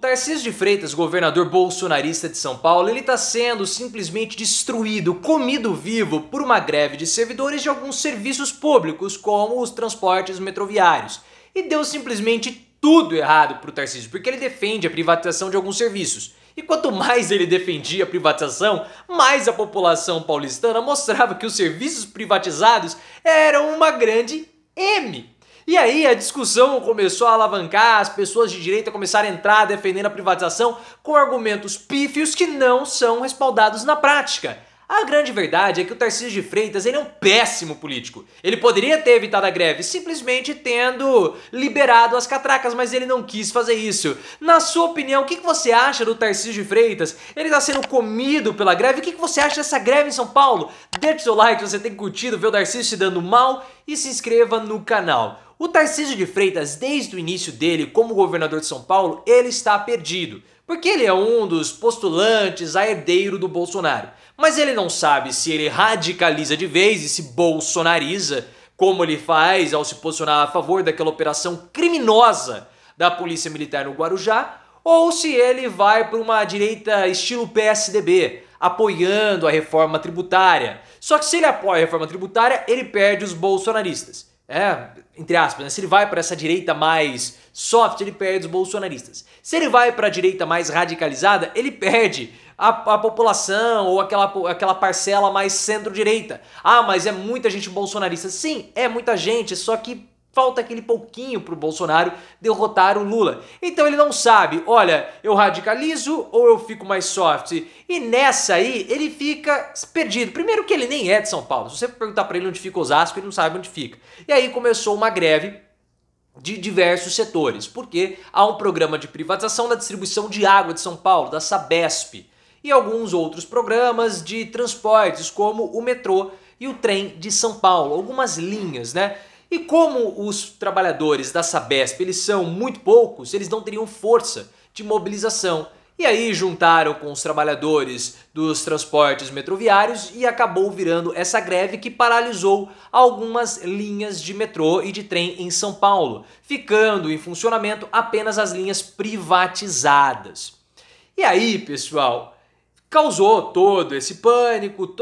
Tarcísio de Freitas, governador bolsonarista de São Paulo, ele está sendo simplesmente destruído, comido vivo por uma greve de servidores de alguns serviços públicos, como os transportes metroviários. E deu simplesmente tudo errado para o Tarcísio, porque ele defende a privatização de alguns serviços. E quanto mais ele defendia a privatização, mais a população paulistana mostrava que os serviços privatizados eram uma grande M. E aí a discussão começou a alavancar, as pessoas de direita começaram a entrar defendendo a privatização com argumentos pífios que não são respaldados na prática. A grande verdade é que o Tarcísio de Freitas ele é um péssimo político. Ele poderia ter evitado a greve simplesmente tendo liberado as catracas, mas ele não quis fazer isso. Na sua opinião, o que você acha do Tarcísio de Freitas? Ele está sendo comido pela greve? O que você acha dessa greve em São Paulo? Deixe seu like se você tem curtido ver o Tarcísio se dando mal e se inscreva no canal. O Tarcísio de Freitas, desde o início dele como governador de São Paulo, ele está perdido, porque ele é um dos postulantes a herdeiro do Bolsonaro. Mas ele não sabe se ele radicaliza de vez e se bolsonariza, como ele faz ao se posicionar a favor daquela operação criminosa da Polícia Militar no Guarujá, ou se ele vai para uma direita estilo PSDB, apoiando a reforma tributária. Só que se ele apoia a reforma tributária, ele perde os bolsonaristas. Entre aspas, né? Se ele vai para essa direita mais soft, ele perde os bolsonaristas. Se ele vai para a direita mais radicalizada, ele perde a população ou aquela parcela mais centro-direita. Ah, mas é muita gente bolsonarista. Sim, é muita gente, só que falta aquele pouquinho pro Bolsonaro derrotar o Lula. Então ele não sabe, olha, eu radicalizo ou eu fico mais soft? E nessa aí, ele fica perdido. Primeiro que ele nem é de São Paulo. Se você perguntar pra ele onde fica Osasco, ele não sabe onde fica. E aí começou uma greve de diversos setores, porque há um programa de privatização da distribuição de água de São Paulo, da Sabesp, e alguns outros programas de transportes, como o metrô e o trem de São Paulo, algumas linhas, né? E como os trabalhadores da Sabesp eles são muito poucos, eles não teriam força de mobilização. E aí juntaram com os trabalhadores dos transportes metroviários e acabou virando essa greve que paralisou algumas linhas de metrô e de trem em São Paulo, ficando em funcionamento apenas as linhas privatizadas. E aí, pessoal, causou todo esse pânico,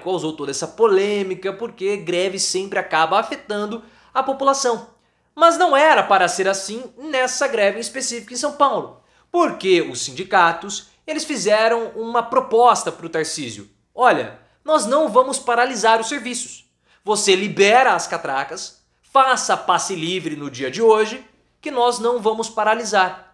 causou toda essa polêmica, porque greve sempre acaba afetando a população. Mas não era para ser assim nessa greve em específico em São Paulo, porque os sindicatos eles fizeram uma proposta para o Tarcísio. Olha, nós não vamos paralisar os serviços. Você libera as catracas, faça passe livre no dia de hoje, que nós não vamos paralisar.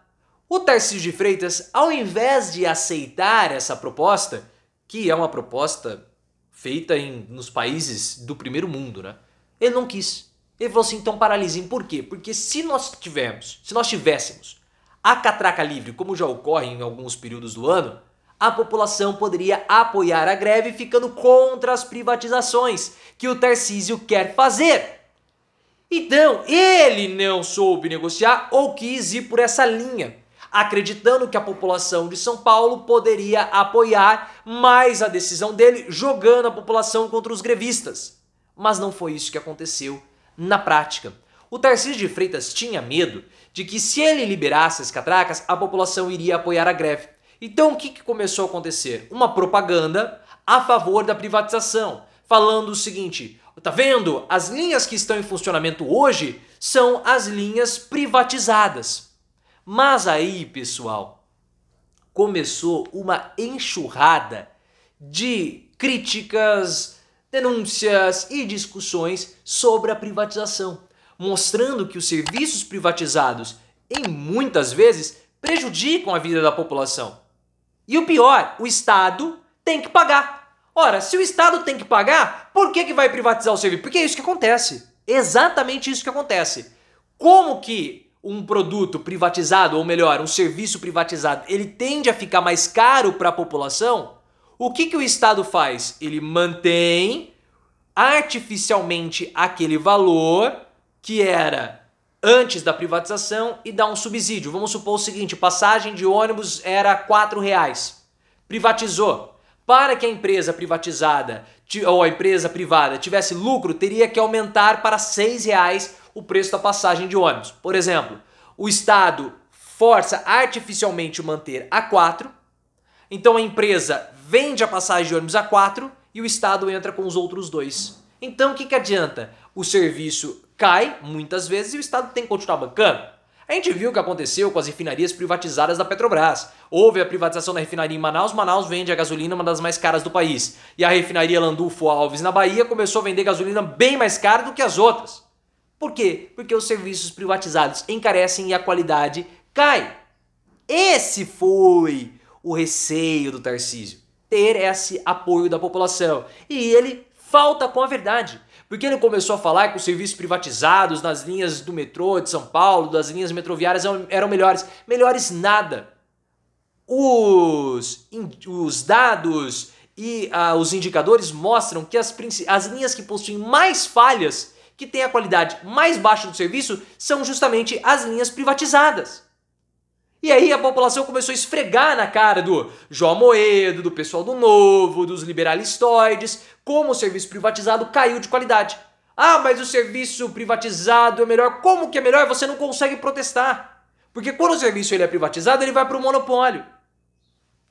O Tarcísio de Freitas, ao invés de aceitar essa proposta, que é uma proposta feita nos países do primeiro mundo, né? Ele não quis. Ele falou assim, então paralisem. Por quê? Porque se nós tivéssemos a catraca livre, como já ocorre em alguns períodos do ano, a população poderia apoiar a greve ficando contra as privatizações que o Tarcísio quer fazer. Então, ele não soube negociar ou quis ir por essa linha, acreditando que a população de São Paulo poderia apoiar mais a decisão dele, jogando a população contra os grevistas. Mas não foi isso que aconteceu na prática. O Tarcísio de Freitas tinha medo de que se ele liberasse as catracas, a população iria apoiar a greve. Então o que começou a acontecer? Uma propaganda a favor da privatização, falando o seguinte, tá vendo? As linhas que estão em funcionamento hoje são as linhas privatizadas. Mas aí, pessoal, começou uma enxurrada de críticas, denúncias e discussões sobre a privatização, mostrando que os serviços privatizados, em muitas vezes, prejudicam a vida da população. E o pior, o Estado tem que pagar. Ora, se o Estado tem que pagar, por que vai privatizar o serviço? Porque é isso que acontece. Exatamente isso que acontece. Como que um produto privatizado, ou melhor, um serviço privatizado, ele tende a ficar mais caro para a população? O que o Estado faz? Ele mantém artificialmente aquele valor que era antes da privatização e dá um subsídio. Vamos supor o seguinte, passagem de ônibus era R$4. Privatizou. Para que a empresa privatizada ou a empresa privada tivesse lucro, teria que aumentar para R$6 o preço da passagem de ônibus. Por exemplo, o Estado força artificialmente o manter a 4, então a empresa vende a passagem de ônibus a 4 e o Estado entra com os outros 2. Então o que adianta? O serviço cai muitas vezes e o Estado tem que continuar bancando. A gente viu o que aconteceu com as refinarias privatizadas da Petrobras. Houve a privatização da refinaria em Manaus, Manaus vende a gasolina uma das mais caras do país. E a refinaria Landulfo Alves na Bahia começou a vender gasolina bem mais cara do que as outras. Por quê? Porque os serviços privatizados encarecem e a qualidade cai. Esse foi o receio do Tarcísio, ter esse apoio da população. E ele falta com a verdade. Porque ele começou a falar que os serviços privatizados nas linhas do metrô de São Paulo, das linhas metroviárias eram melhores. Melhores nada. Os dados e os indicadores mostram que as linhas que possuem mais falhas, que têm a qualidade mais baixa do serviço, são justamente as linhas privatizadas. E aí a população começou a esfregar na cara do João Amoedo, do pessoal do Novo, dos liberalistoides, como o serviço privatizado caiu de qualidade. Ah, mas o serviço privatizado é melhor. Como que é melhor? Você não consegue protestar. Porque quando o serviço ele é privatizado, ele vai para o monopólio.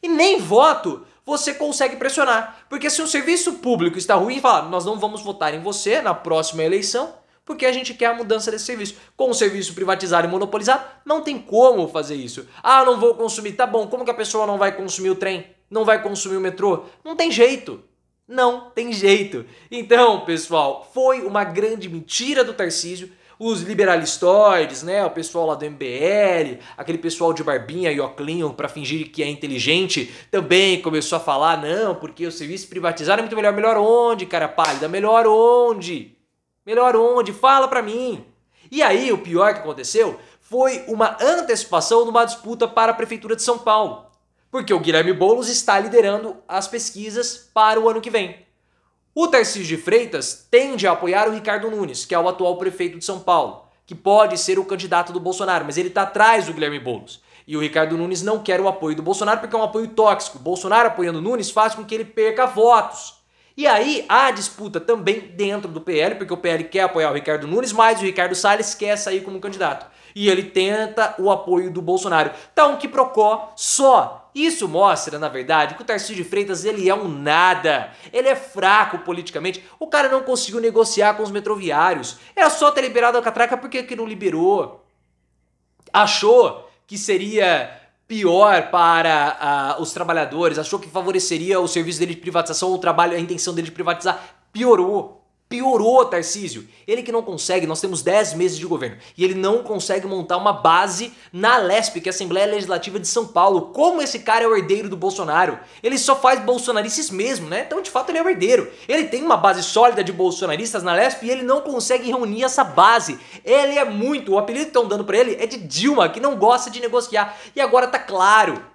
E nem voto você consegue pressionar. Porque se o serviço público está ruim, fala, nós não vamos votar em você na próxima eleição, porque a gente quer a mudança desse serviço. Com o serviço privatizado e monopolizado, não tem como fazer isso. Ah, não vou consumir. Tá bom, como que a pessoa não vai consumir o trem? Não vai consumir o metrô? Não tem jeito. Não tem jeito. Então, pessoal, foi uma grande mentira do Tarcísio. Os liberalistoides, né, o pessoal lá do MBL, aquele pessoal de barbinha e óculinho para fingir que é inteligente, também começou a falar, não, porque o serviço privatizado é muito melhor. Melhor onde, cara pálida? Melhor onde? Melhor onde? Fala pra mim. E aí, o pior que aconteceu foi uma antecipação de uma disputa para a Prefeitura de São Paulo. Porque o Guilherme Boulos está liderando as pesquisas para o ano que vem. O Tarcísio de Freitas tende a apoiar o Ricardo Nunes, que é o atual prefeito de São Paulo, que pode ser o candidato do Bolsonaro, mas ele está atrás do Guilherme Boulos. E o Ricardo Nunes não quer o apoio do Bolsonaro porque é um apoio tóxico. O Bolsonaro apoiando o Nunes faz com que ele perca votos. E aí há disputa também dentro do PL, porque o PL quer apoiar o Ricardo Nunes, mas o Ricardo Salles quer sair como candidato. E ele tenta o apoio do Bolsonaro. Tá um quiprocó só. Isso mostra, na verdade, que o Tarcísio de Freitas ele é um nada. Ele é fraco politicamente. O cara não conseguiu negociar com os metroviários. Era só ter liberado a catraca, por que não liberou? Achou que seria pior para os trabalhadores, achou que favoreceria o serviço dele de privatização ou o trabalho, a intenção dele de privatizar. Piorou. Piorou, Tarcísio. Ele que não consegue, nós temos 10 meses de governo, e ele não consegue montar uma base na Lesp, que é a Assembleia Legislativa de São Paulo. Como esse cara é o herdeiro do Bolsonaro? Ele só faz bolsonarices mesmo, né? Então, de fato, ele é o herdeiro. Ele tem uma base sólida de bolsonaristas na Lesp e ele não consegue reunir essa base. Ele é muito, o apelido que estão dando pra ele é de Dilma, que não gosta de negociar. E agora tá claro.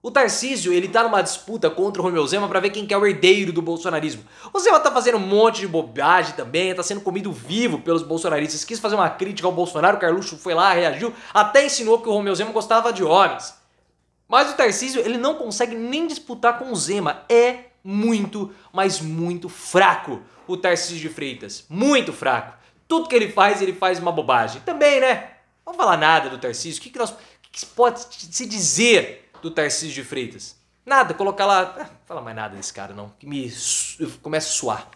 O Tarcísio, ele tá numa disputa contra o Romeu Zema pra ver quem que é o herdeiro do bolsonarismo. O Zema tá fazendo um monte de bobagem também, tá sendo comido vivo pelos bolsonaristas. Quis fazer uma crítica ao Bolsonaro, o Carluxo foi lá, reagiu, até ensinou que o Romeu Zema gostava de homens. Mas o Tarcísio, ele não consegue nem disputar com o Zema. É muito, mas muito fraco o Tarcísio de Freitas. Muito fraco. Tudo que ele faz uma bobagem. Também, né? Não vamos falar nada do Tarcísio. O que se pode se dizer do Tarcísio de Freitas? Nada, colocar lá... Não fala mais nada desse cara não, que me começa a suar.